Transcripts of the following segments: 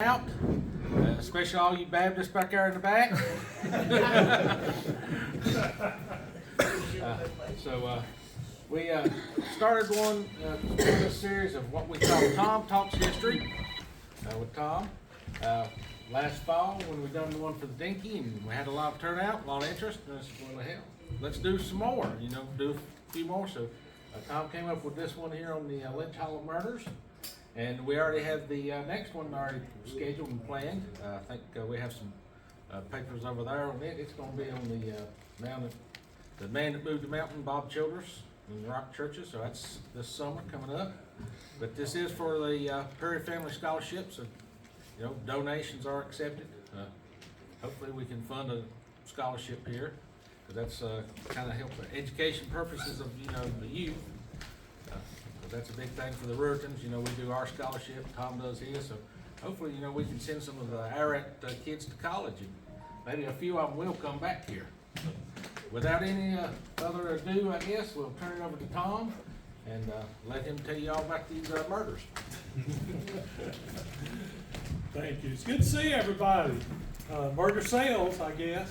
Out, especially all you Baptists back there in the back. We started this series of what we call Tom Talks History with Tom. Last fall when we done the one for the Dinky, and we had a lot of turnout, a lot of interest, and I said, well, hell, let's do some more, do a few more. So Tom came up with this one here on the Lynch Hollow murders. And we already have the next one already scheduled and planned. I think we have some papers over there on it. It's going to be on the man that moved the mountain, Bob Childers, in the Rock Churches. So that's this summer coming up. But this is for the Perry Family Scholarship. So, donations are accepted. Hopefully we can fund a scholarship here, because that's kind of help the education purposes of the youth. That's a big thing for the Ruritans. We do our scholarship, Tom does his, so hopefully, we can send some of the Ararat kids to college, and maybe a few of them will come back here. So, without any further ado, I guess, we'll turn it over to Tom and let him tell you all about these murders. Thank you. It's good to see everybody. Murder sales, I guess.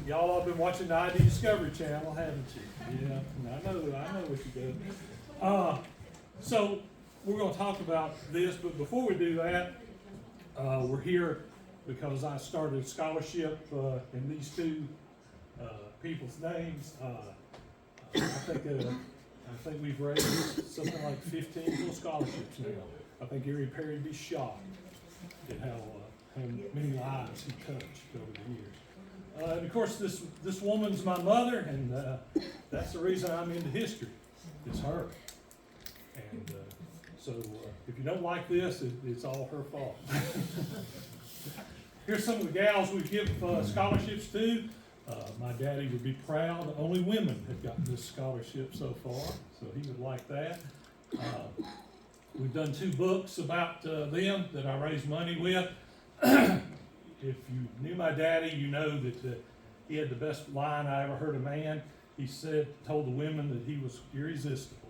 Y'all have been watching the ID Discovery Channel, haven't you? Yeah, I know what you do. So we're going to talk about this, but before we do that, we're here because I started a scholarship in these two people's names. I think we've raised something like 15 full scholarships now. I think Gary Perry would be shocked at how many lives he touched over the years. And of course, this woman's my mother, and that's the reason I'm into history. It's her. And so if you don't like this, it's all her fault. Here's some of the gals we give scholarships to. My daddy would be proud. Only women have gotten this scholarship so far, so he would like that. We've done 2 books about them that I raised money with. If you knew my daddy, you know that he had the best line I ever heard a man. He told the women that he was irresistible.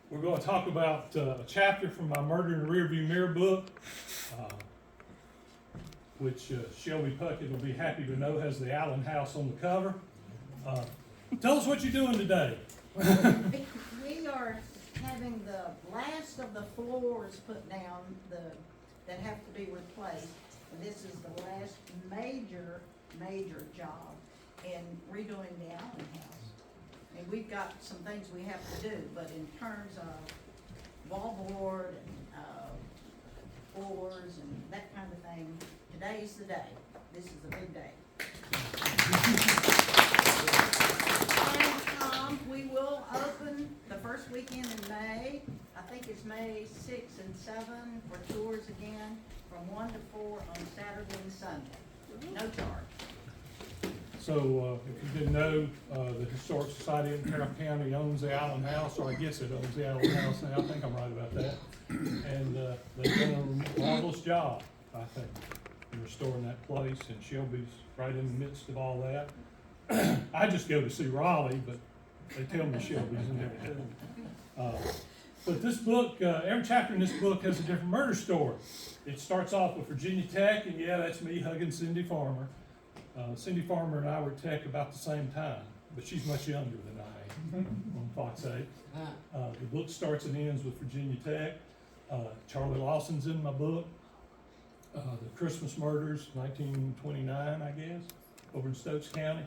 We're going to talk about a chapter from my Murder in the Rearview Mirror book, which Shelby Puckett will be happy to know has the Allen House on the cover. Tell us what you're doing today. We are having the last of the floors put down that have to be replaced. And this is the last major job in redoing the Allen House. And we've got some things we have to do, but in terms of wallboard and floors and that kind of thing, today's the day. This is a big day. And we will open the first weekend in May. I think it's May 6 and 7 for tours again from 1 to 4 on Saturday and Sunday. No charge. So if you didn't know, the Historic Society of Carroll County owns the Allen House, or I guess it owns the Allen House now. I think I'm right about that. And they've done a marvelous job, I think, in restoring that place. And Shelby's right in the midst of all that. I just go to see Raleigh, but they tell me Shelby's in there too. But this book, every chapter in this book has a different murder story. It starts off with Virginia Tech, and yeah, that's me hugging Cindy Farmer. Cindy Farmer and I were at Tech about the same time, but she's much younger than I am, on Fox 8. The book starts and ends with Virginia Tech. Charlie Lawson's in my book. The Christmas Murders, 1929, I guess, over in Stokes County.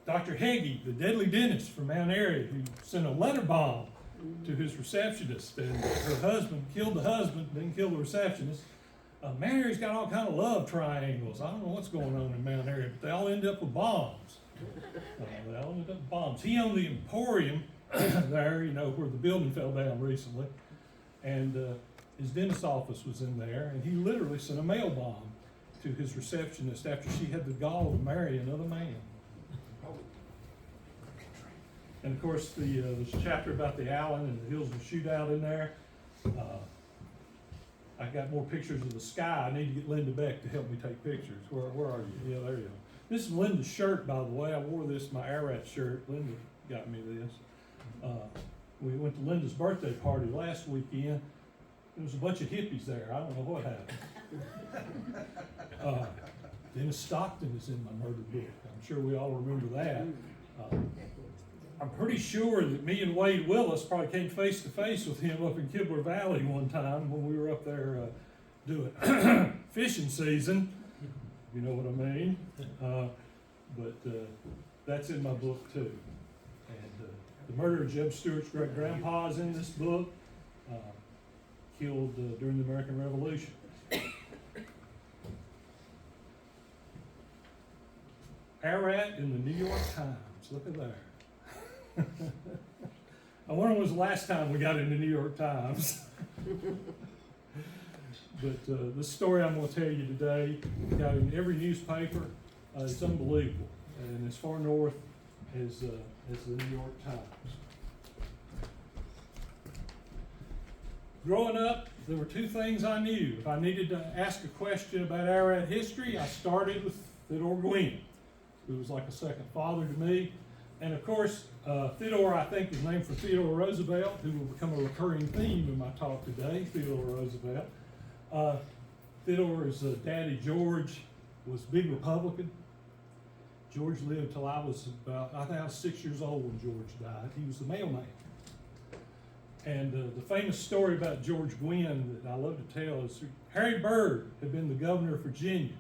Dr. Heggie, the deadly dentist from Mount Airy, who sent a letter bomb to his receptionist, and her husband killed the husband, didn't kill the receptionist. Mount Airy's got all kind of love triangles. I don't know what's going on in Mount Airy, but they all end up with bombs. He owned the Emporium there, where the building fell down recently, and his dentist's office was in there, and he literally sent a mail bomb to his receptionist after she had the gall to marry another man. And of course, there's a chapter about the Allen and the Hillsville shootout in there. I got more pictures of the sky. I need to get Linda Beck to help me take pictures. Where are you? Yeah, there you go. This is Linda's shirt, by the way. I wore this, my Ararat shirt. Linda got me this. We went to Linda's birthday party last weekend. There was a bunch of hippies there. I don't know what happened. Dennis Stockton is in my murder book. I'm sure we all remember that. I'm pretty sure that me and Wade Willis probably came face to face with him up in Kibler Valley one time when we were up there doing fishing season. You know what I mean? But that's in my book too. And the murder of Jeb Stuart's great-grandpa is in this book, killed during the American Revolution. Ararat in the New York Times. Look at there. I wonder when was the last time we got in the New York Times. But the story I'm going to tell you today got in every newspaper. It's unbelievable, and as far north as the New York Times. Growing up, there were two things I knew. If I needed to ask a question about Ararat history, I started with Theodore Gwynn, who was like a second father to me. And of course, Theodore, I think, is named for Theodore Roosevelt, who will become a recurring theme in my talk today, Theodore Roosevelt. Theodore's daddy, George, was a big Republican. George lived till I was I think I was 6 years old when George died. He was the mailman. And the famous story about George Gwynn that I love to tell is Harry Byrd had been the governor of Virginia,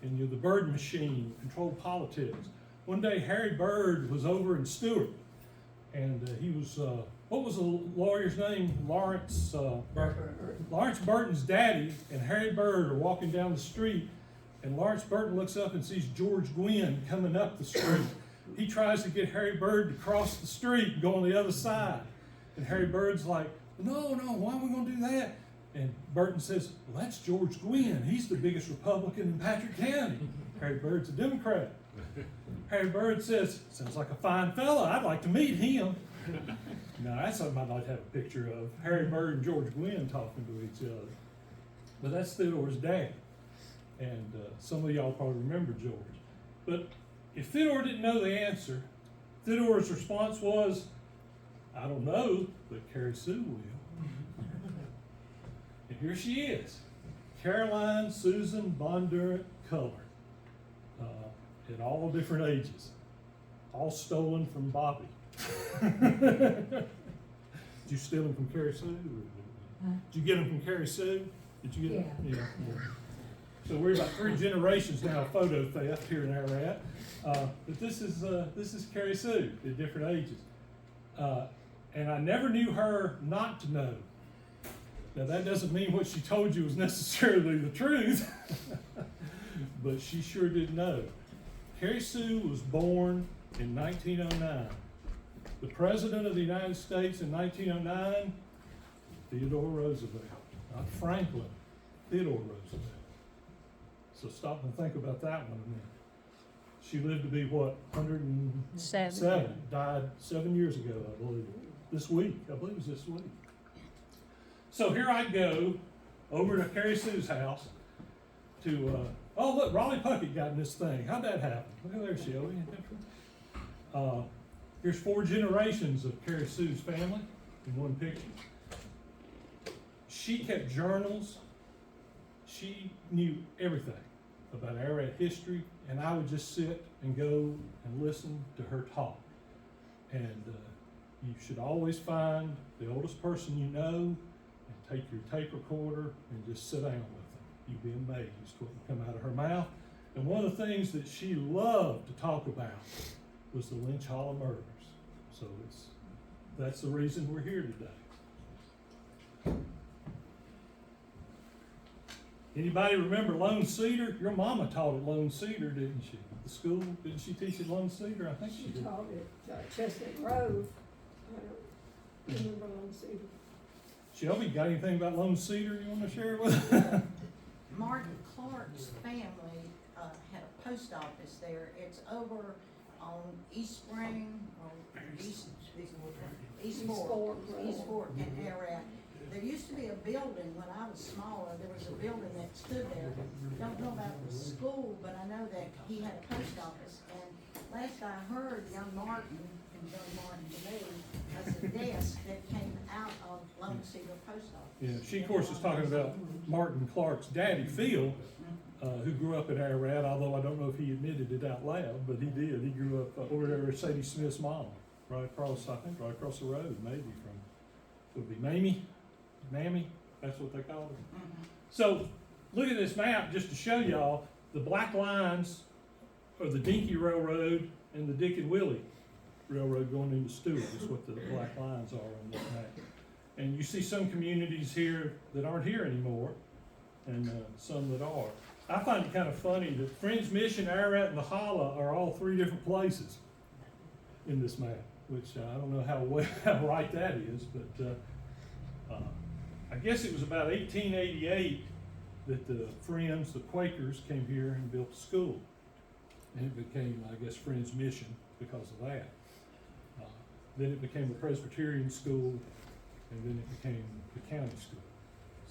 and the Byrd machine controlled politics. One day, Harry Byrd was over in Stewart, and he was, what was the lawyer's name? Lawrence Burton's daddy and Harry Byrd are walking down the street, and Lawrence Burton looks up and sees George Gwynn coming up the street. He tries to get Harry Byrd to cross the street and go on the other side. And Harry Byrd's like, no, why are we going to do that? And Burton says, well, that's George Gwynn. He's the biggest Republican in Patrick County. Harry Byrd's a Democrat. Harry Byrd says, sounds like a fine fella. I'd like to meet him. Now, that's something I'd like to have a picture of. Harry Byrd and George Gwynn talking to each other. But that's Theodore's dad. And some of y'all probably remember George. But if Theodore didn't know the answer, Theodore's response was, I don't know, but Carrie Sue will. And here she is, Caroline Susan Bondurant Culler, at all different ages, all stolen from Bobby. Did you steal them from Carrie Sue? Did you get them from Carrie Sue? Did you get them? Yeah. So we're about 3 generations now of photo theft here in Ararat. But this is Carrie Sue at different ages. And I never knew her not to know. Now that doesn't mean what she told you was necessarily the truth, but she sure did know. Carrie Sue was born in 1909. The President of the United States in 1909, Theodore Roosevelt, not Franklin, Theodore Roosevelt. So stop and think about that one a minute. She lived to be what, 107? Died 7 years ago, I believe. This week, I believe it was this week. So here I go over to Carrie Sue's house to, oh look, Raleigh Puckett got in this thing. How'd that happen? Look at there, Shelby. Here's 4 generations of Carrie Sue's family in one picture. She kept journals. She knew everything about Ararat history, and I would just sit and go and listen to her talk. And you should always find the oldest person you know and take your tape recorder and just sit down with them. You'd be amazed what would come out of her mouth. And one of the things that she loved to talk about was the Lynch Hollow murders. So that's the reason we're here today. Anybody remember Lone Cedar? Your mama taught at Lone Cedar, didn't she? At the school, didn't she teach at Lone Cedar? I think she did. Taught at Chestnut Grove. I don't remember Lone Cedar. Shelby, got anything about Lone Cedar you want to share with us? Martin Clark's family had a post office there. It's over on East Spring, or East Fork in Ararat. There used to be a building when I was smaller. There was a building that stood there. Don't know about the school, but I know that he had a post office. And last I heard, young Martin, and Joe Martin to me, was a desk that came out of Lone Cedar Post Office. Yeah, she of course is talking about Martin Clark's daddy, Phil, who grew up in Ararat, although I don't know if he admitted it out loud, but he did. He grew up over there with Sadie Smith's mom, right across, I think, right across the road, maybe from, would be Mammy, that's what they call her. So, look at this map just to show y'all, the black lines are the Dinky Railroad and the Dick and Willie Railroad going into Stewart, is what the black lines are on this map. And you see some communities here that aren't here anymore, and some that are. I find it kind of funny that Friends Mission, Ararat, and the Holla are all three different places in this map, which I don't know how right that is, but I guess it was about 1888 that the Friends, the Quakers, came here and built a school. And it became, I guess, Friends Mission because of that. Then it became a Presbyterian school, and then it became the county school.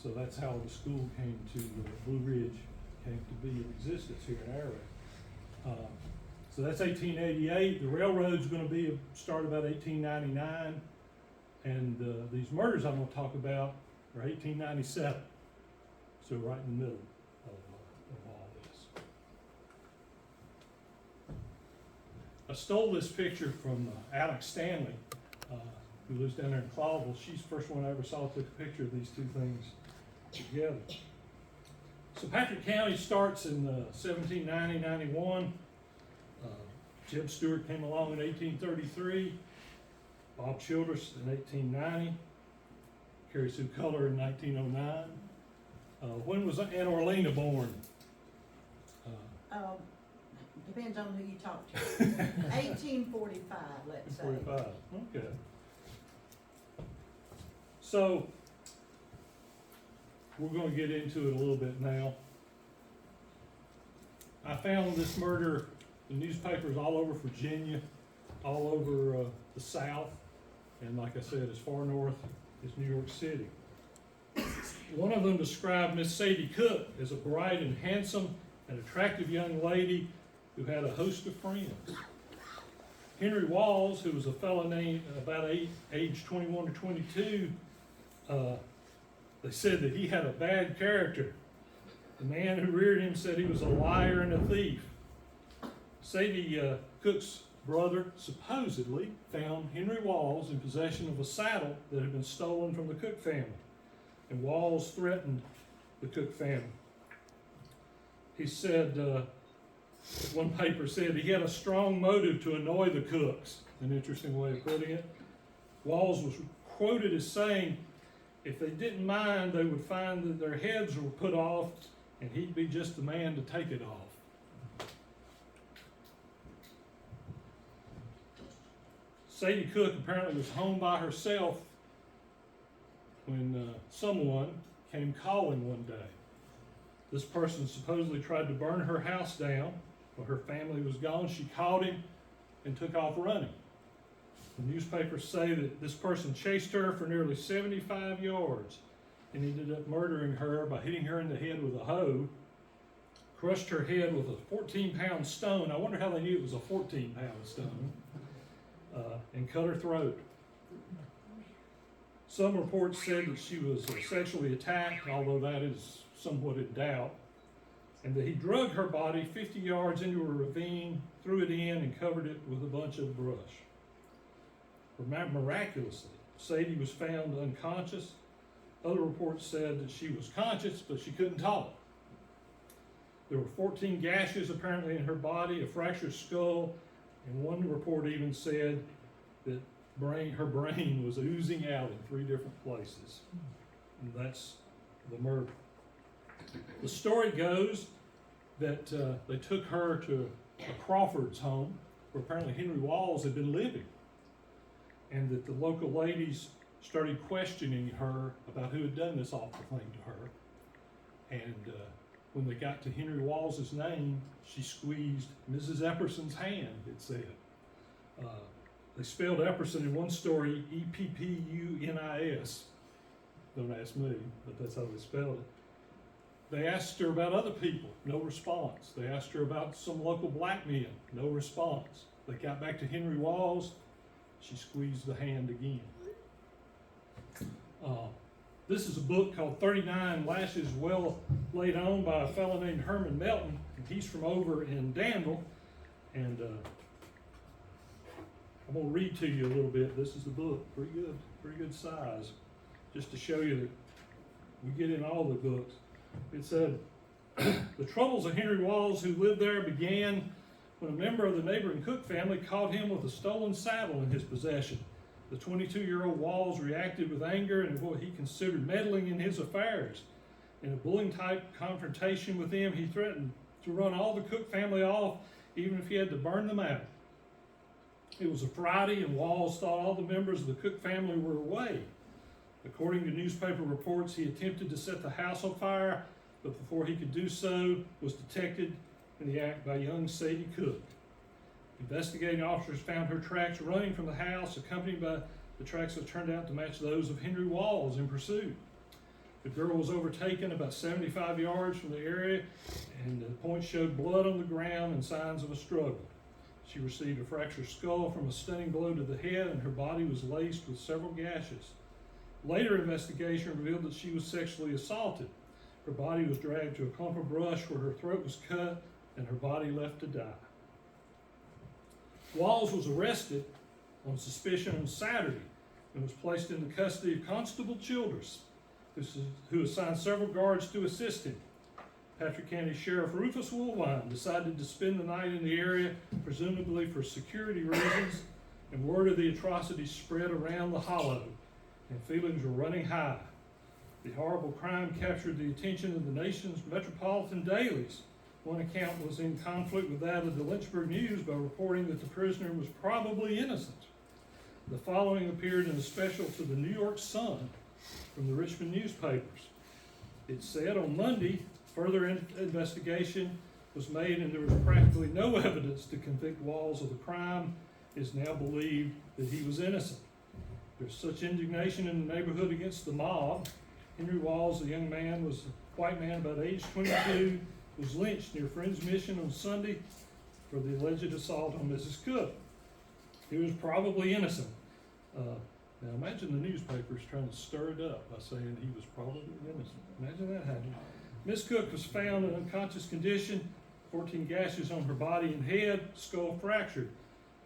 So that's how the school came to, Blue Ridge came to be in existence here in Ararat. So that's 1888. The railroad's gonna start about 1899. And these murders I'm gonna talk about are 1897. So right in the middle of all this. I stole this picture from Alex Stanley, who lives down there in Clawville. She's the first one I ever saw took a picture of these two things together. So Patrick County starts in 1790-91. Jeb Stewart came along in 1833. Bob Childress in 1890. Carrie Sue Culler in 1909. When was Ann Orlena born? Depends on who you talk to. 1845, let's say. 45, okay. So, we're gonna get into it a little bit now. I found this murder in newspapers all over Virginia, all over the South, and like I said, as far north as New York City. One of them described Miss Sadie Cook as a bright and handsome and attractive young lady who had a host of friends. Henry Walls, who was a fellow named about age 21 or 22, they said that he had a bad character. The man who reared him said he was a liar and a thief. Sadie Cook's brother supposedly found Henry Walls in possession of a saddle that had been stolen from the Cook family, and Walls threatened the Cook family. He said, one paper said he had a strong motive to annoy the Cooks, an interesting way of putting it. Walls was quoted as saying, if they didn't mind, they would find that their heads were put off, and he'd be just the man to take it off. Sadie Cook apparently was home by herself when someone came calling one day. This person supposedly tried to burn her house down. When her family was gone, she caught him and took off running. The newspapers say that this person chased her for nearly 75 yards and ended up murdering her by hitting her in the head with a hoe, crushed her head with a 14-pound stone. I wonder how they knew it was a 14-pound stone, and cut her throat. Some reports said that she was sexually attacked, although that is somewhat in doubt, and that he dragged her body 50 yards into a ravine, threw it in, and covered it with a bunch of brush. Miraculously, Sadie was found unconscious. Other reports said that she was conscious, but she couldn't talk. There were 14 gashes apparently in her body, a fractured skull, and one report even said that her brain was oozing out in 3 different places. And that's the murder. The story goes that they took her to a Crawford's home, where apparently Henry Walls had been living, and that the local ladies started questioning her about who had done this awful thing to her. And when they got to Henry Walls' name, she squeezed Mrs. Epperson's hand, it said. They spelled Epperson in one story, E-P-P-U-N-I-S. Don't ask me, but that's how they spelled it. They asked her about other people, no response. They asked her about some local black men, no response. They got back to Henry Walls, She squeezed the hand again. This is a book called 39 Lashes Well Laid On by a fellow named Herman Melton. And he's from over in Danville. And I'm going to read to you a little bit. This is the book, pretty good size, just to show you that we get in all the books. It said, the troubles of Henry Walls, who lived there, began when a member of the neighboring Cook family caught him with a stolen saddle in his possession. The 22-year-old Walls reacted with anger and what he considered meddling in his affairs. In a bullying-type confrontation with him, he threatened to run all the Cook family off, even if he had to burn them out. It was a Friday, and Walls thought all the members of the Cook family were away. According to newspaper reports, he attempted to set the house on fire, but before he could do so, was detected in the act by young Sadie Cook. Investigating officers found her tracks running from the house, accompanied by the tracks that turned out to match those of Henry Walls in pursuit. The girl was overtaken about 75 yards from the area, and the points showed blood on the ground and signs of a struggle. She received a fractured skull from a stunning blow to the head, and her body was laced with several gashes. Later investigation revealed that she was sexually assaulted. Her body was dragged to a clump of brush where her throat was cut and her body left to die. Walls was arrested on suspicion on Saturday and was placed in the custody of Constable Childress, who assigned several guards to assist him. Patrick County Sheriff Rufus Woolwine decided to spend the night in the area, presumably for security reasons, and word of the atrocities spread around the hollow, and feelings were running high. The horrible crime captured the attention of the nation's metropolitan dailies. One account was in conflict with that of the Lynchburg News by reporting that the prisoner was probably innocent. The following appeared in a special to the New York Sun from the Richmond newspapers. It said on Monday, further investigation was made and there was practically no evidence to convict Walls of the crime. It is now believed that he was innocent. There's such indignation in the neighborhood against the mob. Henry Walls, a young man, was a white man about age 22, was lynched near Friends Mission on Sunday for the alleged assault on Mrs. Cook. He was probably innocent. Now imagine the newspapers trying to stir it up by saying he was probably innocent. Imagine that happening. Miss Cook was found in unconscious condition, 14 gashes on her body and head, skull fractured.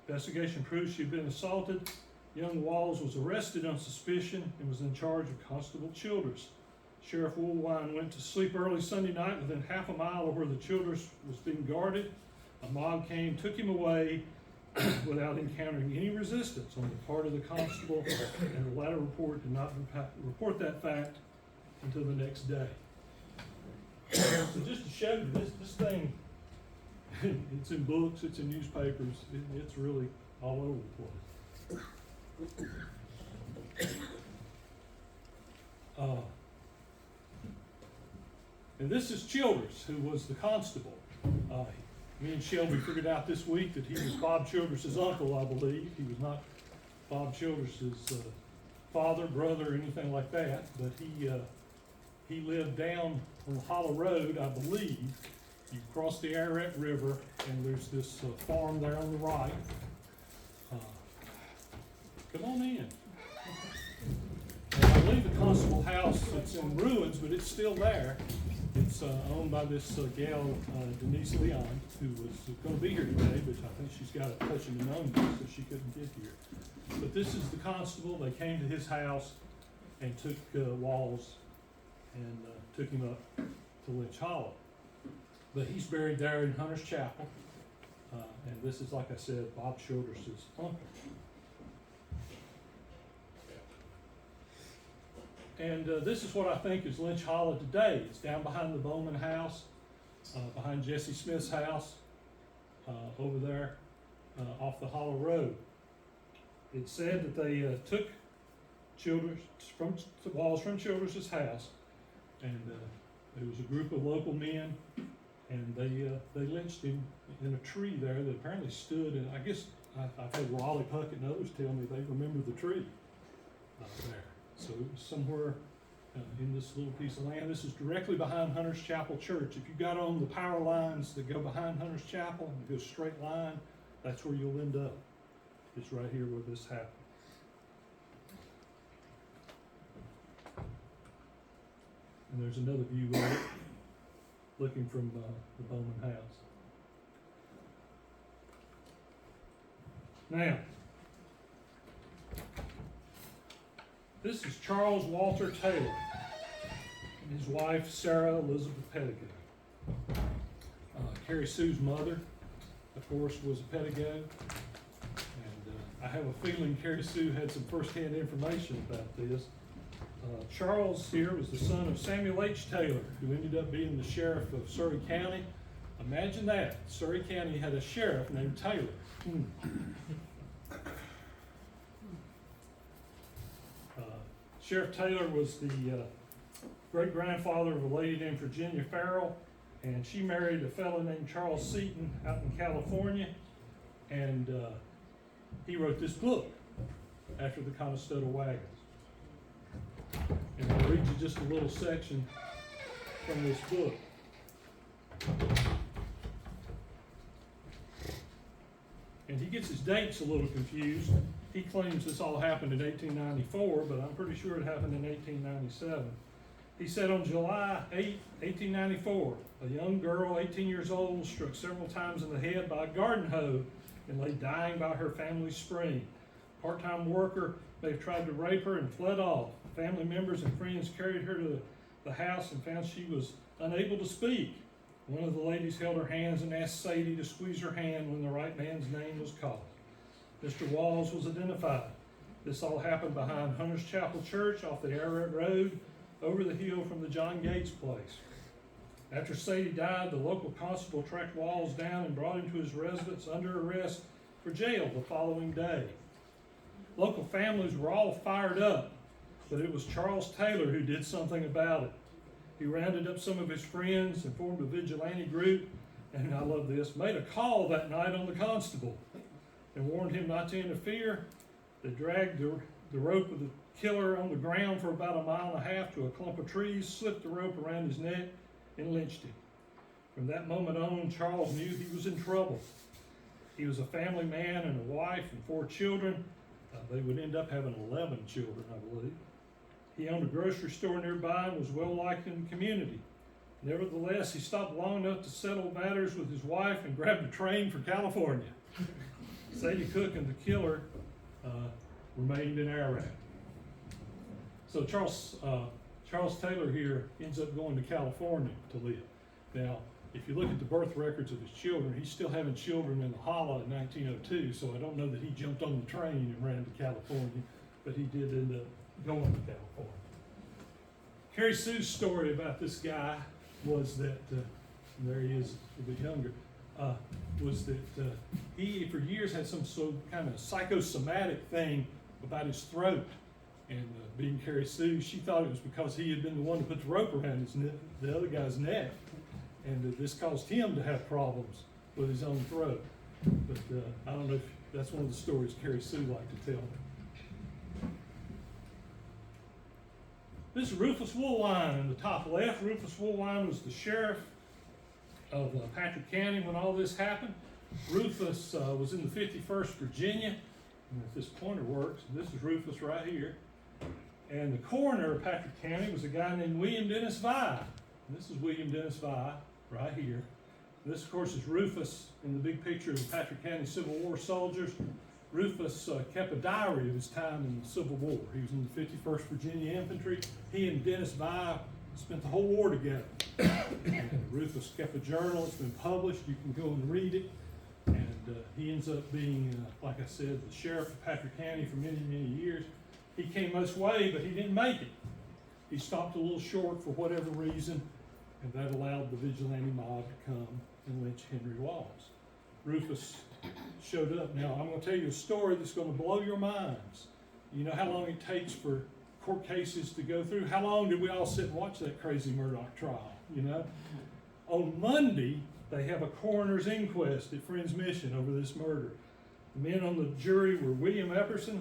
Investigation proves she had been assaulted. Young Walls was arrested on suspicion and was in charge of Constable Childress. Sheriff Woolwine went to sleep early Sunday night within half a mile of where the Childress was being guarded. A mob came, took him away without encountering any resistance on the part of the constable, and the latter report did not report that fact until the next day. So just to show you, this thing, it's in books, it's in newspapers, it's really all over the place. And this is Childress, who was the constable. Me and Shelby figured out this week that he was Bob Childress's uncle, I believe. He was not Bob Childress's father, brother, or anything like that, but he lived down on the Hollow Road, I believe. You cross the Ararat River, and there's this farm there on the right. Come on in. And I believe the constable house, it's in ruins, but it's still there. It's owned by this gal, Denise Leon, who was going to be here today, but I think she's got a touching pneumonia, so she couldn't get here. But this is the constable. They came to his house and took Walls and took him up to Lynch Hollow. But he's buried there in Hunter's Chapel. And this is, like I said, Bob Childress's uncle. And this is what I think is Lynch Hollow today. It's down behind the Bowman house, behind Jesse Smith's house, over there off the Hollow Road. It said that they took Walls from Childress's house, and there was a group of local men, and they lynched him in a tree there that apparently stood. And I guess I've had Raleigh Puckett and others tell me they remember the tree there. So it was somewhere in this little piece of land. This is directly behind Hunter's Chapel Church. If you got on the power lines that go behind Hunter's Chapel and go straight line, that's where you'll end up. It's right here where this happened. And there's another view of it, looking from the Bowman house. Now, this is Charles Walter Taylor and his wife, Sarah Elizabeth Pettigo. Carrie Sue's mother, of course, was a Pettigo. And I have a feeling Carrie Sue had some firsthand information about this. Charles here was the son of Samuel H. Taylor, who ended up being the sheriff of Surry County. Imagine that. Surry County had a sheriff named Taylor. Sheriff Taylor was the great-grandfather of a lady named Virginia Farrell, and she married a fellow named Charles Seaton out in California, and he wrote this book, After the Conestoga Wagons. And I'll read you just a little section from this book. And he gets his dates a little confused. He claims this all happened in 1894, but I'm pretty sure it happened in 1897. He said on July 8, 1894, a young girl, 18 years old, was struck several times in the head by a garden hoe and lay dying by her family's spring. A part-time worker may have tried to rape her and fled off. Family members and friends carried her to the house and found she was unable to speak. One of the ladies held her hands and asked Sadie to squeeze her hand when the right man's name was called. Mr. Walls was identified. This all happened behind Hunter's Chapel Church off the Ararat Road, over the hill from the John Gates place. After Sadie died, the local constable tracked Walls down and brought him to his residence under arrest for jail the following day. Local families were all fired up, but it was Charles Taylor who did something about it. He rounded up some of his friends and formed a vigilante group, and I love this, made a call that night on the constable and warned him not to interfere. They dragged the rope of the killer on the ground for about 1.5 miles to a clump of trees, slipped the rope around his neck, and lynched him. From that moment on, Charles knew he was in trouble. He was a family man and a wife and 4 children. They would end up having 11 children, I believe. He owned a grocery store nearby and was well liked in the community. Nevertheless, he stopped long enough to settle matters with his wife and grabbed a train for California. Sadie Cook and the killer remained in Ararat. So Charles Taylor here ends up going to California to live. Now, if you look at the birth records of his children, he's still having children in the Hollow in 1902, so I don't know that he jumped on the train and ran to California, but he did end up going to California. Carrie Sue's story about this guy was that, there he is a bit younger, was that he for years had some kind of psychosomatic thing about his throat. And being Carrie Sue, she thought it was because he had been the one to put the rope around the other guy's neck. And this caused him to have problems with his own throat. But I don't know if that's one of the stories Carrie Sue liked to tell. This is Rufus Woolwine in the top left. Rufus Woolwine was the sheriff of Patrick County when all this happened. Rufus was in the 51st Virginia, and if this pointer works, this is Rufus right here. And the coroner of Patrick County was a guy named William Dennis Vie. And this is William Dennis Vie right here. This, of course, is Rufus in the big picture of the Patrick County Civil War soldiers. Rufus kept a diary of his time in the Civil War. He was in the 51st Virginia Infantry. He and Dennis Vie spent the whole war together. And Rufus kept a journal. It's been published. You can go and read it. And he ends up being, like I said, the sheriff of Patrick County for many, many years. He came this way, but he didn't make it. He stopped a little short for whatever reason, and that allowed the vigilante mob to come and lynch Henry Walls. Rufus showed up. Now, I'm going to tell you a story that's going to blow your minds. You know how long it takes for court cases to go through? How long did we all sit and watch that crazy Murdoch trial, you know? On Monday, they have a coroner's inquest at Friends Mission over this murder. The men on the jury were William Epperson,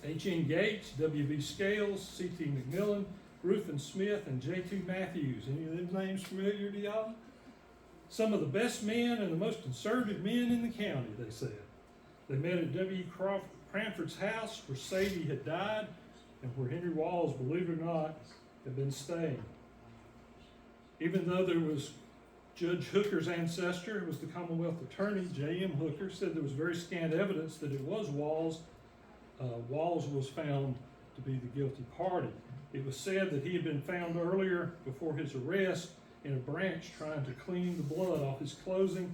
H.N. Gates, W.B. Scales, C.T. McMillan, Rufus Smith, and J.T. Matthews. Any of them names familiar to y'all? Some of the best men and the most conservative men in the county, they said. They met at W. Cranford's house where Sadie had died and where Henry Walls, believe it or not, had been staying. Even though there was Judge Hooker's ancestor, who was the Commonwealth Attorney, J.M. Hooker, said there was very scant evidence that it was Walls. Walls was found to be the guilty party. It was said that he had been found earlier before his arrest in a branch trying to clean the blood off his clothing,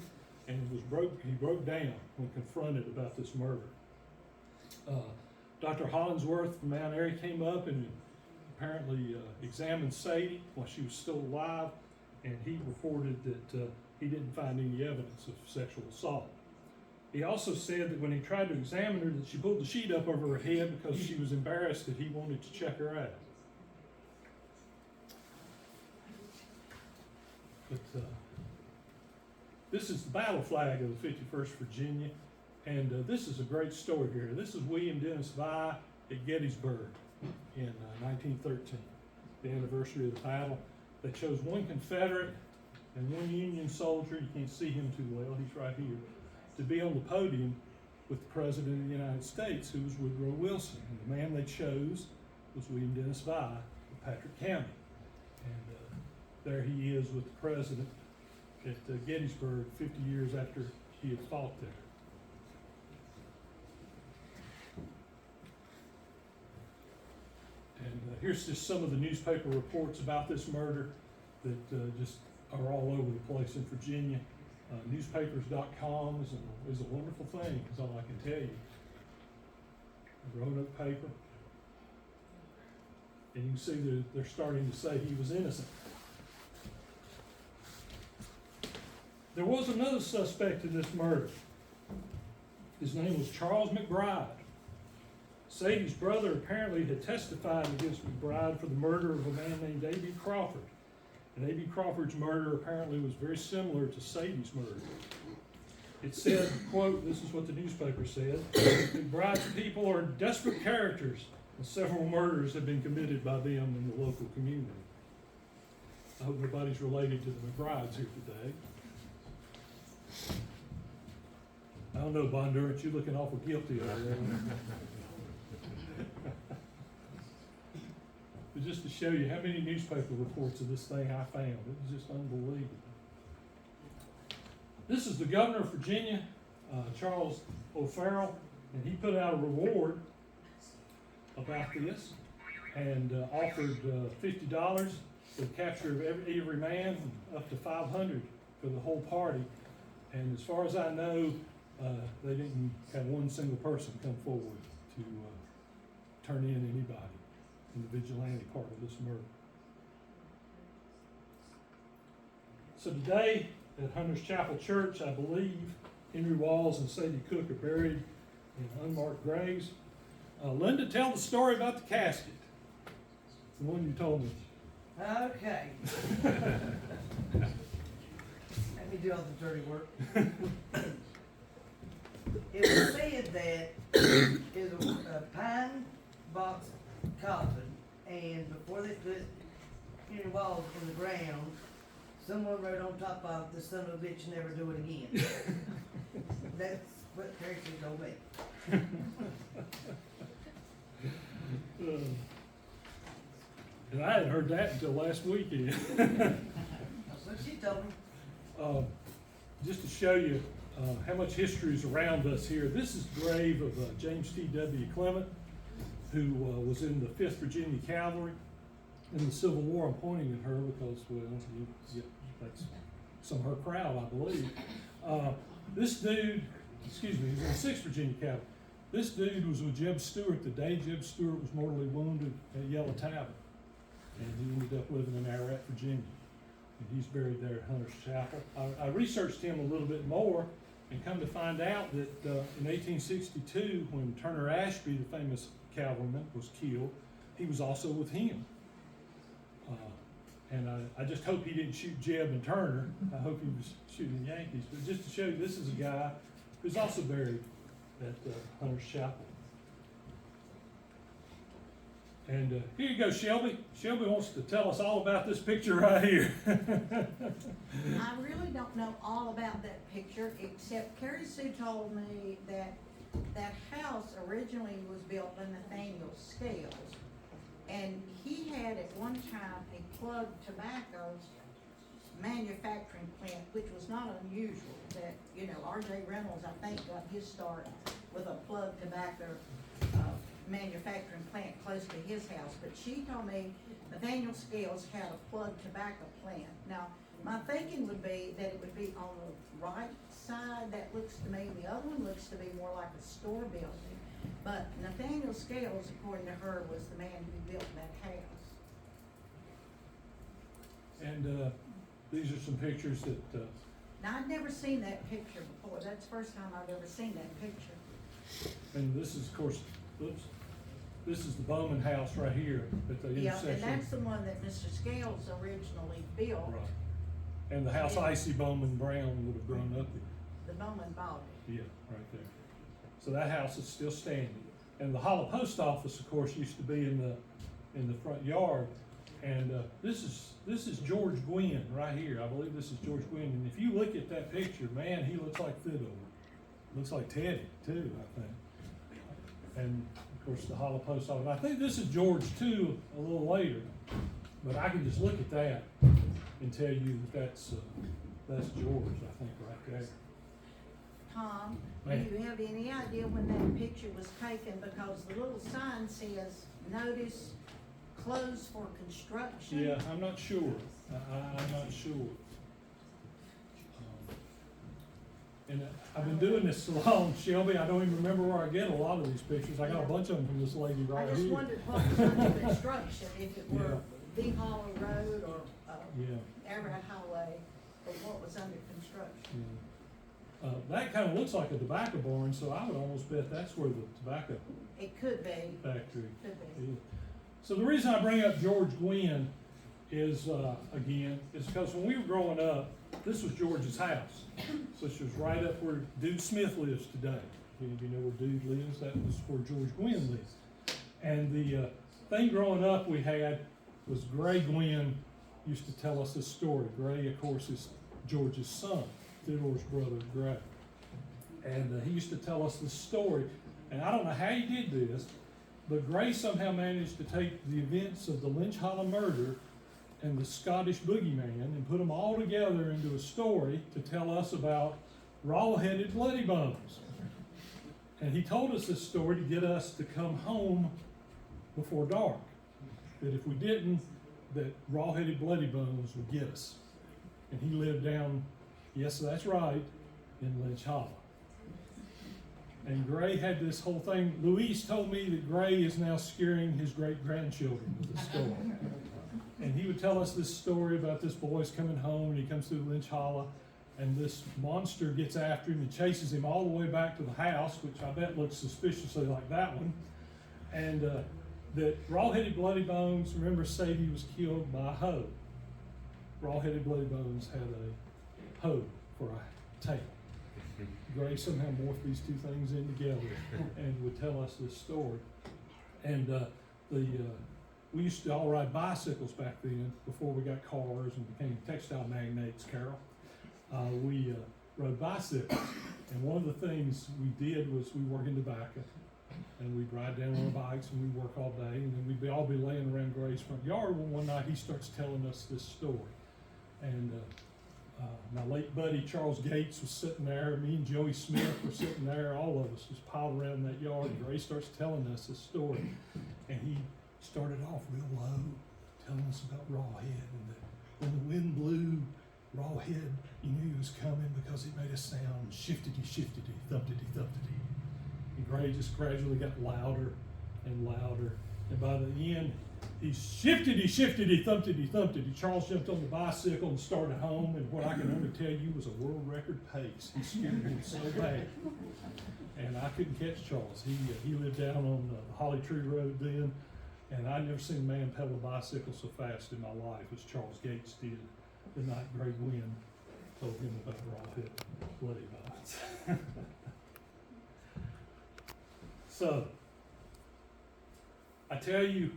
and he broke down when confronted about this murder. Dr. Hollingsworth from Mount Airy came up and apparently examined Sadie while she was still alive, and he reported that he didn't find any evidence of sexual assault. He also said that when he tried to examine her, that she pulled the sheet up over her head because she was embarrassed that he wanted to check her out. But this is the battle flag of the 51st Virginia, and this is a great story here. This is William Dennis Vi at Gettysburg in 1913, the anniversary of the battle. They chose one Confederate and one Union soldier, you can't see him too well, he's right here, to be on the podium with the President of the United States, who was Woodrow Wilson. And the man they chose was William Dennis Vi of Patrick County. And there he is with the President at Gettysburg 50 years after he had fought there. And here's just some of the newspaper reports about this murder that just are all over the place in Virginia. Newspapers.com is a wonderful thing, is all I can tell you. A Roanoke paper. And you can see that they're starting to say he was innocent. There was another suspect in this murder. His name was Charles McBride. Sadie's brother apparently had testified against McBride for the murder of a man named A.B. Crawford. And A.B. Crawford's murder apparently was very similar to Sadie's murder. It said, quote, this is what the newspaper said, McBride's people are desperate characters, and several murders have been committed by them in the local community. I hope nobody's related to the McBrides here today. I don't know, Bondurant, you're looking awful guilty over there. But just to show you how many newspaper reports of this thing I found, it was just unbelievable. This is the governor of Virginia, Charles O'Farrell, and he put out a reward about this and offered $50 for the capture of every man, up to $500 for the whole party. And as far as I know, they didn't have one single person come forward to turn in anybody in the vigilante part of this murder. So today at Hunter's Chapel Church, I believe Henry Walls and Sadie Cook are buried in unmarked graves. Linda, tell the story about the casket. The one you told me. Okay. Let me do all the dirty work. It was said that it was a pine box coffin, and before they put Henry Walls in the ground, someone wrote on top of, "The son of a bitch never do it again." That's what Terry told me. And I hadn't heard that until last weekend. That's what she told me. Just to show you how much history is around us here, this is the grave of James T.W. Clement, who was in the 5th Virginia Cavalry in the Civil War. I'm pointing at her because, well, that's some of her crowd, I believe. This dude, excuse me, he was in the 6th Virginia Cavalry. This dude was with Jeb Stuart the day Jeb Stuart was mortally wounded at Yellow Tavern. And he ended up living in Ararat, Virginia. And he's buried there at Hunter's Chapel. I researched him a little bit more and come to find out that in 1862, when Turner Ashby, the famous cavalryman, was killed, he was also with him. And I just hope he didn't shoot Jeb and Turner. I hope he was shooting the Yankees. But just to show you, this is a guy who's also buried at Hunter's Chapel. And here you go, Shelby. Shelby wants to tell us all about this picture right here. I really don't know all about that picture, except Carrie Sue told me that that house originally was built by Nathaniel Scales. And he had at one time a plug tobacco manufacturing plant, which was not unusual, that, you know, R.J. Reynolds, I think, got his start with a plug tobacco, manufacturing plant close to his house. But she told me Nathaniel Scales had a plug tobacco plant. Now, my thinking would be that it would be on the right side, that looks to me, the other one looks to be more like a store building. But Nathaniel Scales, according to her, was the man who built that house. And, these are some pictures that, Now, I'd never seen that picture before. That's the first time I've ever seen that picture. and this is, of course, oops, this is the Bowman house right here at the Yeah, intersection. and that's the one that Mr. Scales originally built. Right. And the house Icy Bowman Brown would have grown up in. The Bowman bought it. Yeah, right there. So that house is still standing. And the Hollow Post Office, of course, used to be in the front yard. And, this is George Gwynn right here. I believe this is George Gwynn. And if you look at that picture, man, he looks like Fiddler. Looks like Teddy too, I think. And of course, the Hollow Post Office. I think this is George too, a little later. But I can just look at that and tell you that that's George, I think, right there. Tom, do Man. you have any idea when that picture was taken? Because the little sign says, notice closed for construction. Yeah, I'm not sure. I'm not sure. And I've been doing this so long, Shelby, I don't even remember where I get a lot of these pictures. I got a bunch of them from this lady I right just here. wondered what was under construction, if it were Big Hollow Road or, Yeah, Ararat Highway, or what was under construction. yeah. That kinda looks like a tobacco barn, so I would almost bet that's where the tobacco It could be, factory could be. is. So the reason I bring up George Gwynn is, again, is because when we were growing up, this was George's house. So she was right up where Dude Smith lives today. If you know where Dude lives, that was where George Gwynn lives. And the thing growing up we had was Gray Gwynn used to tell us this story. Gray, of course, is George's son, Theodore's brother, Gray. And he used to tell us this story. And I don't know how he did this, but Gray somehow managed to take the events of the Lynch Hollow murder and the Scottish boogeyman and put them all together into a story to tell us about raw-headed bloody bones. And he told us this story to get us to come home before dark. That if we didn't, that raw-headed bloody bones would get us. And he lived down, yes, that's right, in Lynch Hollow. And Gray had this whole thing. Louise told me that Gray is now scaring his great-grandchildren with the story. And he would tell us this story about this boy's coming home, and he comes through Lynch Hollow, and this monster gets after him and chases him all the way back to the house, which I bet looks suspiciously like that one. And that raw-headed bloody bones, remember Sadie was killed by a hoe. Raw-headed bloody bones had a hoe for a tail. Gray somehow morphed these two things in together and would tell us this story. And we used to all ride bicycles back then before we got cars and became textile magnates, Carol. We rode bicycles, and one of the things we did was we worked in tobacco, and we'd ride down on our bikes and we'd work all day, and then we'd all be laying around Gray's front yard when one night he starts telling us this story. And my late buddy Charles Gates was sitting there, me and Joey Smith were sitting there, all of us just piled around that yard, and Gray starts telling us this story. And he started off real low, telling us about Rawhead, and that when the wind blew, Rawhead, you knew he was coming because it made a sound, shiftity, shiftity, thumpity, thumpity. And Gray just gradually got louder and louder, and by the end, he's shiftity, shiftity, thumpity, thumpity. Charles jumped on the bicycle and started home, and what I can only tell you was a world record pace. He scared me so bad. And I couldn't catch Charles. He lived down on Holly Tree Road then, and I'd never seen a man pedal a bicycle so fast in my life as Charles Gates did the night Gray Gwynn told him about raw-headed bloody bones. So, I tell you,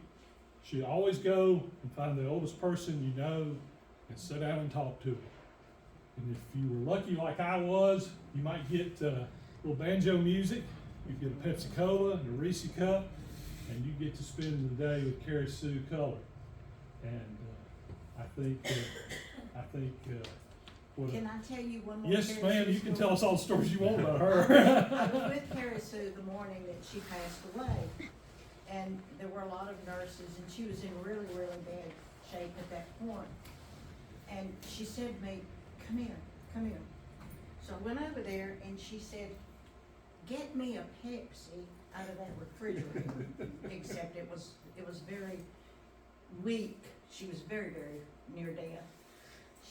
should always go and find the oldest person you know and sit down and talk to them. And if you were lucky like I was, you might get a little banjo music You get a Pepsi Cola and a Reese cup, and you get to spend the day with Carrie Sue Culler. And I think what Can I tell you one more? yes, Carrie ma'am, Sue you can story? tell us all the stories you want about I her. was with Carrie Sue the morning that she passed away, and there were a lot of nurses, and she was in really, really bad shape at that point. And she said to me, come here. So I went over there, and she said, get me a Pepsi out of that refrigerator, except it was very weak. She was very, very near death.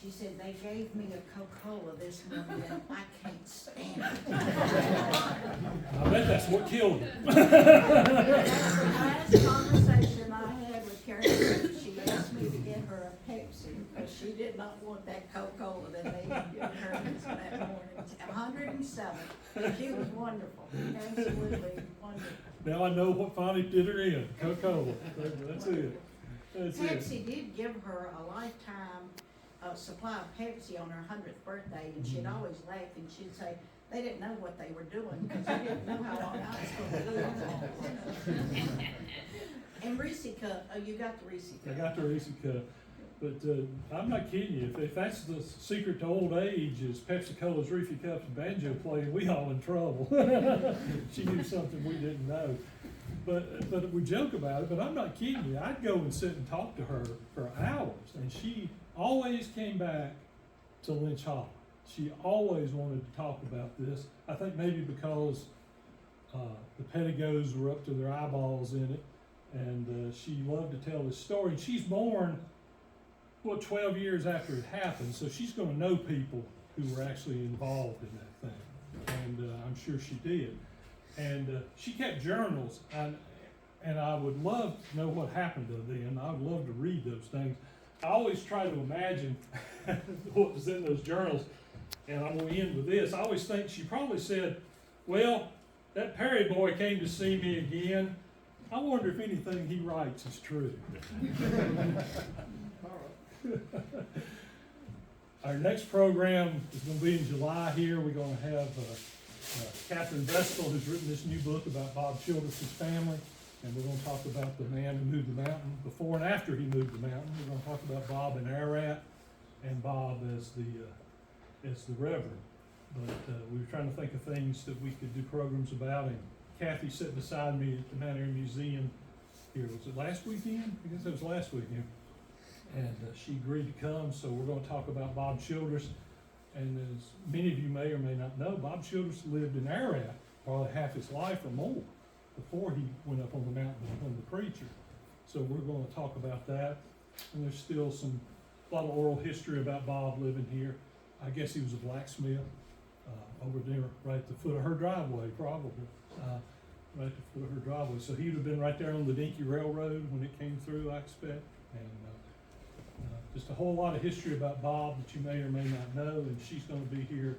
She said, they gave me a Coca-Cola this morning and I can't stand it. I bet that's what killed her. That's the last conversation I had with Carrie Sue. She asked me to get her a Pepsi because she did not want that Coca-Cola that they had given her that morning. 107. She was wonderful, absolutely wonderful. Now I know what finally did her in, Coca-Cola. That's it. That's it. Pepsi did give her a lifetime supply of Pepsi on her 100th birthday, and she'd always laugh and she'd say, they didn't know what they were doing because they didn't know how long I was going to live. And Reese cup, you got the Reese I cup. got the Reese cup. But I'm not kidding you. If that's the secret to old age is Pepsi Cola's, Reese cups, and banjo playing, we all in trouble. She knew something we didn't know. But we joke about it, but I'm not kidding you. I'd go and sit and talk to her for hours, and she always came back to Lynch Hollow. She always wanted to talk about this. I think maybe because the Pettigos were up to their eyeballs in it, and she loved to tell this story. And she's born, 12 years after it happened, so she's going to know people who were actually involved in that thing, and I'm sure she did. And she kept journals, and I would love to know what happened to them. I would love to read those things. I always try to imagine what was in those journals, and I'm going to end with this. I always think she probably said, well, that Perry boy came to see me again. I wonder if anything he writes is true. Our next program is going to be in July here. We're going to have Catherine Vestal, who's written this new book about Bob Childress' family, and we're going to talk about the man who moved the mountain, before and after he moved the mountain. We're going to talk about Bob in Ararat and Bob as the Reverend. But we were trying to think of things that we could do programs about, and Kathy sitting beside me at the Mount Airy Museum here, was it last weekend? I guess it was last weekend. And she agreed to come, so we're going to talk about Bob Childress. And as many of you may or may not know, Bob Childress lived in Ararat probably half his life or more before he went up on the mountain to become the preacher. So we're going to talk about that. And there's still a lot of oral history about Bob living here. I guess he was a blacksmith over there right at the foot of her driveway, probably. Right at the foot of her driveway. So he would have been right there on the Dinky Railroad when it came through, I expect. And just a whole lot of history about Bob that you may or may not know, and she's going to be here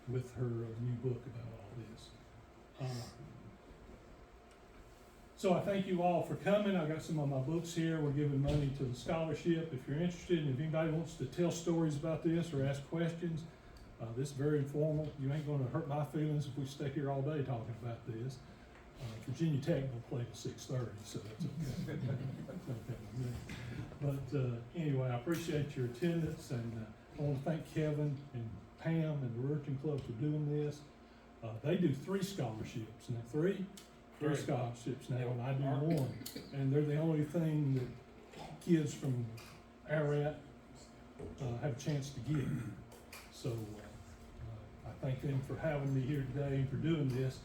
with her new book about all this. So I thank you all for coming. I got some of my books here. We're giving money to the scholarship. If you're interested, and if anybody wants to tell stories about this or ask questions, this is very informal. You ain't going to hurt my feelings if we stay here all day talking about this. Virginia Tech will play at 6:30, so that's okay. That's okay with me. But anyway, I appreciate your attendance, and I want to thank Kevin and Pam and the Ruritan Club for doing this. They do 3 scholarships now, three scholarships now, and I do 1. And they're the only thing that kids from Ararat have a chance to get. So I thank them for having me here today and for doing this.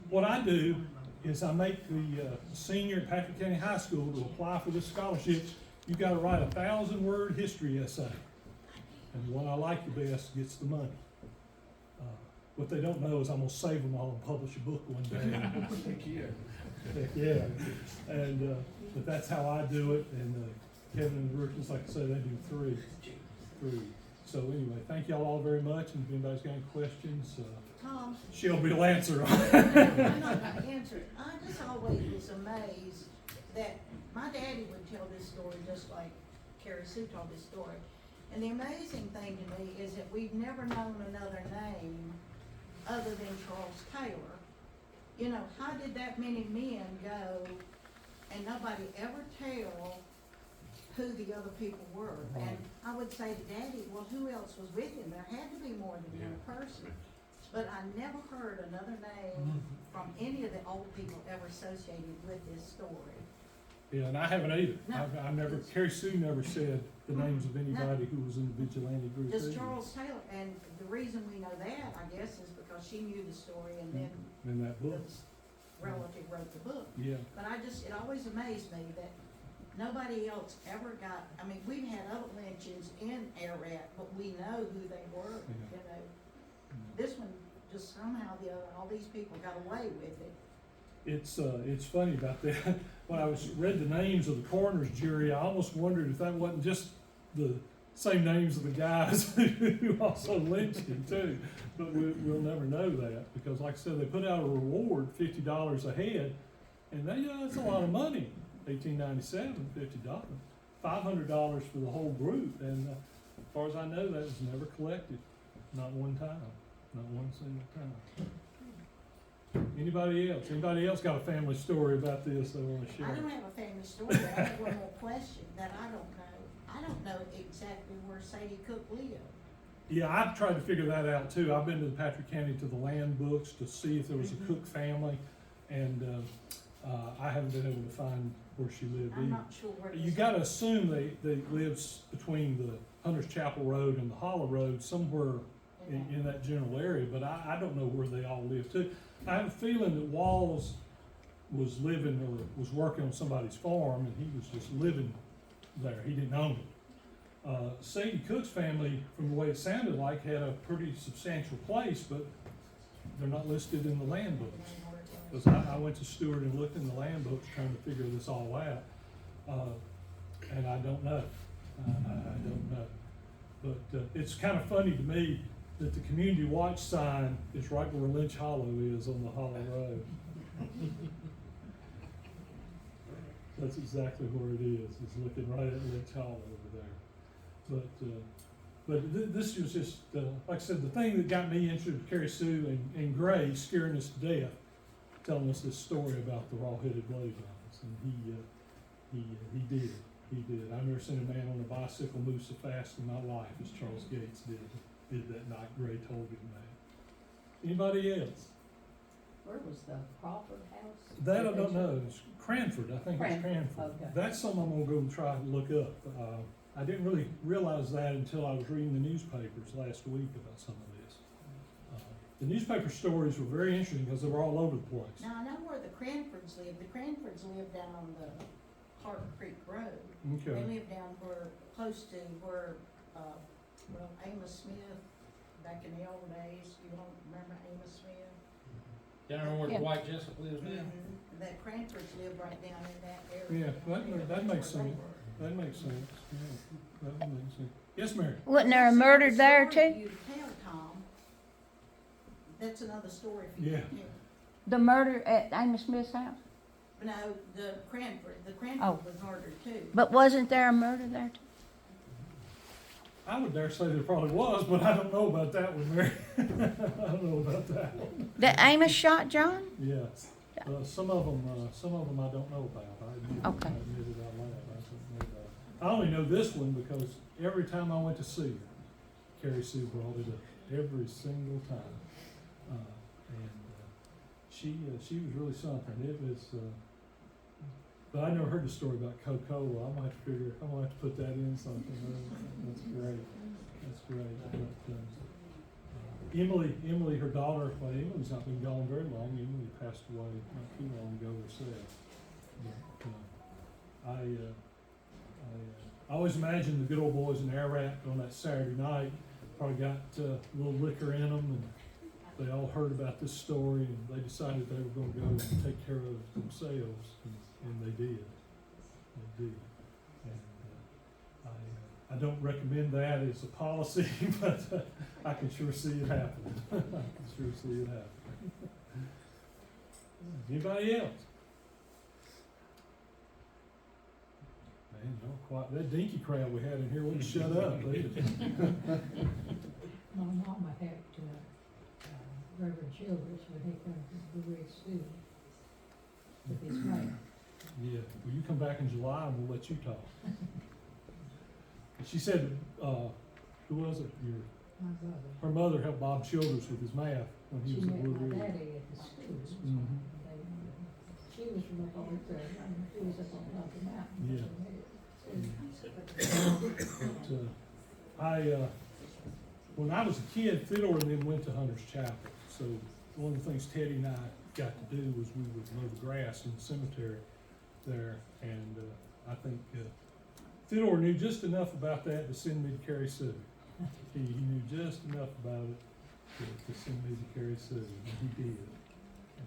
What I do is I make the senior at Patrick County High School to apply for this scholarship. You've got to write a 1,000-word history essay, and the one I like the best gets the money. What they don't know is I'm gonna save them all and publish a book one day. Heck yeah. And but that's how I do it. And Kevin and the Ruritan's, like I say, they do 3. So anyway, thank y'all all very much. And if anybody's got any questions, Tom, Shelby will answer them. I'm not gonna answer it. I just always was amazed that my daddy would tell this story just like Carrie Sue told this story. And the amazing thing to me is that we've never known another name other than Charles Taylor you know, how did that many men go and nobody ever tell who the other people were? Right. And I would say to Daddy, well, who else was with him? There had to be more than one person. But I never heard another name from any of the old people ever associated with this story. Yeah, and I haven't either. No. I never, Carrie Sue never said the names of anybody who was in the vigilante group Just either. Charles Taylor, and the reason we know that, I guess, is because she knew the story and then In that the book, relative wrote the book. yeah. But it always amazed me that nobody else ever got, I mean, we've had other lynchings in Ararat, but we know who they were, you know. This one, just somehow the other, all these people got away with it. It's funny about that. When I read the names of the coroner's jury, I almost wondered if that wasn't just the same names of the guys who also lynched him too. But we'll never know that, because like I said, they put out a reward, $50 a head, and that's a lot of money. 1897, $50, $500 for the whole group, and as far as I know, that was never collected, not one time, not one single time. Anybody else? Anybody else got a family story about this they want to share? I don't have a family story, but I have one more question that I don't know. I don't know exactly where Sadie Cook lived. Yeah, I've tried to figure that out too. I've been to Patrick County to the land books to see if there was a Cook family, and I haven't been able to find where she lived I'm either. not sure where. You gotta assume they lives between the Hunter's Chapel Road and the Hollow Road, somewhere in that general area, but I don't know where they all live too. I have a feeling that Walls was living or was working on somebody's farm, and he was just living there. He didn't own it. Sadie Cook's family, from the way it sounded like, had a pretty substantial place, but they're not listed in the land books. Because I went to Stewart and looked in the land books trying to figure this all out, and I don't know. I don't know. But it's kind of funny to me that the community watch sign is right where Lynch Hollow is on the Hollow Road. That's exactly where it is. It's looking right at Lynch Hollow over there. But this was just, like I said, the thing that got me interested in Carrie Sue and Gray scaring us to death, telling us this story about the raw-headed blade vines, and he did. He did. I've never seen a man on a bicycle move so fast in my life as Charles Gates did that night. Gray told him that. Anybody else? Where was the Crawford house? That I don't know. It's Cranford. I think it's Cranford. Okay. That's something I'm gonna go and try and look up. I didn't really realize that until I was reading the newspapers last week about some of this. The newspaper stories were very interesting because they were all over the place. Now, I know where the Cranfords live. The Cranfords live down on the Harbor Creek Road. They Okay. live down close to where, Amos Smith, back in the old days, you don't remember Amos Smith? Down there where Yeah. Dwight Jessup lives now. The Cranfords live right down in that area. Yeah, that makes sense. That makes sense. Yeah, that makes sense. Yes, Mary? Wasn't there a murder there too? You tell, Tom. That's another story for you Yeah. to tell. The murder at Amos Smith's house? No, the Cranford Oh. was murdered too. But wasn't there a murder there too? I would dare say there probably was, but I don't know about that one, Mary. I don't know about that one. That Amos shot John? Yeah, some of them I don't know about. Okay. I admit it out loud. I don't know about. I only know this one because every time I went to see her, Carrie Sue brought it up every single time, she was really something. It was, but I never heard the story about Coca-Cola. I'm gonna have to put that in something. That's great. That's great. But, Emily, her daughter, well, Emily's not been gone very long. Emily passed away not too long ago herself. But, I always imagined the good old boys in Ararat on that Saturday night probably got a little liquor in them, and they all heard about this story, and they decided they were going to go and take care of themselves, and they did. They did. And I don't recommend that as a policy, but I can sure see it happen. I can sure see it happen. Anybody else? Man, y'all quiet. That dinky crowd we had in here wouldn't shut up. My mama had Reverend Childress when he come to the Red School with his mate. Yeah, well, you come back in July and we'll let you talk. She said, who was it? My brother. Her mother helped Bob Childers with his math when he She was at met Wood my Ridge. daddy at the school. Mhm. She was from up on the, he was up on top of the mountain. Yeah. When I was a kid, Theodore and them went to Hunter's Chapel. So one of the things Teddy and I got to do was we would mow the grass in the cemetery there. And I think Theodore knew just enough about that to send me to Carrie Sue. He knew just enough about it to send me to Carrie Sue, and he did.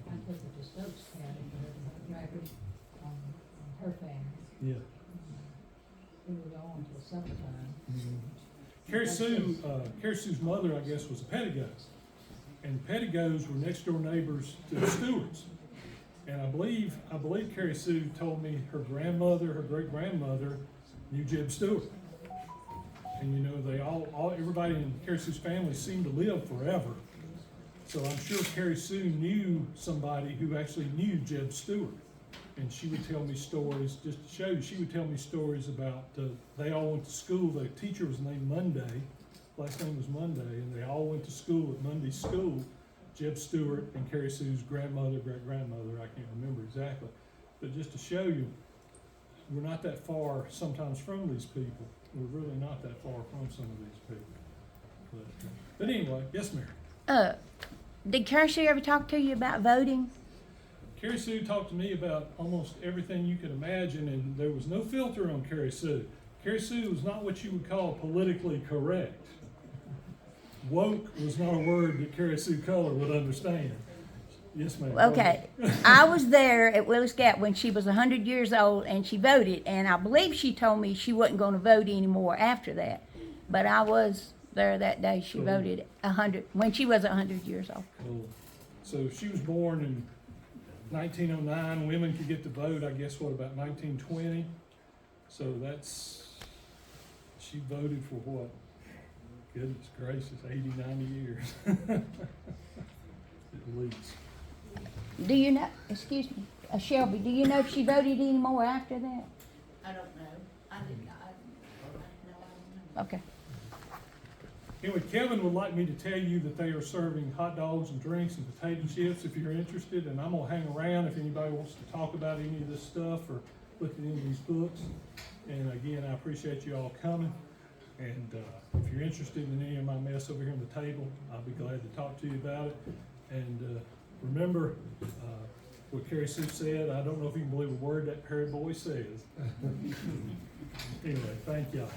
I took it to Stokes County for her to have record on her family. Yeah. We would go on till suppertime. Carrie Sue's mother, I guess, was a Pettigo. And Pettigos were next door neighbors to the Stewarts. And I believe Carrie Sue told me her grandmother, her great grandmother, knew Jeb Stewart. And you know, they everybody in Carrie Sue's family seemed to live forever. So I'm sure Carrie Sue knew somebody who actually knew Jeb Stewart. And she would tell me stories, just to show you, she would tell me stories about, they all went to school, the teacher was named Monday, last name was Monday, and they all went to school at Monday's school, Jeb Stewart and Carrie Sue's grandmother, great-grandmother, I can't remember exactly. But just to show you, we're not that far sometimes from these people. We're really not that far from some of these people. But anyway, yes, Mary. Did Carrie Sue ever talk to you about voting? Carrie Sue talked to me about almost everything you could imagine, and there was no filter on Carrie Sue. Carrie Sue was not what you would call politically correct. Woke was not a word that Carrie Sue Culler would understand. Yes, ma'am. Okay, I was there at Willis Gap when she was 100 years old and she voted, and I believe she told me she wasn't going to vote anymore after that. But I was there that day. She voted 100 when she was 100 years old. Cool. So she was born in 1909. Women could get to vote, I guess, what, about 1920? So she voted for what? Goodness gracious, 80, 90 years. At least. Do you know, excuse me, Shelby, do you know if she voted anymore after that? I don't know. I didn't, no, I don't know. Okay. Anyway, Kevin would like me to tell you that they are serving hot dogs and drinks and potato chips if you're interested, and I'm gonna hang around if anybody wants to talk about any of this stuff or look at any of these books. And again, I appreciate you all coming. And if you're interested in any of my mess over here on the table, I'll be glad to talk to you about it. And remember what Carrie Sue said, I don't know if you can believe a word that Perry boy says. Anyway, thank y'all.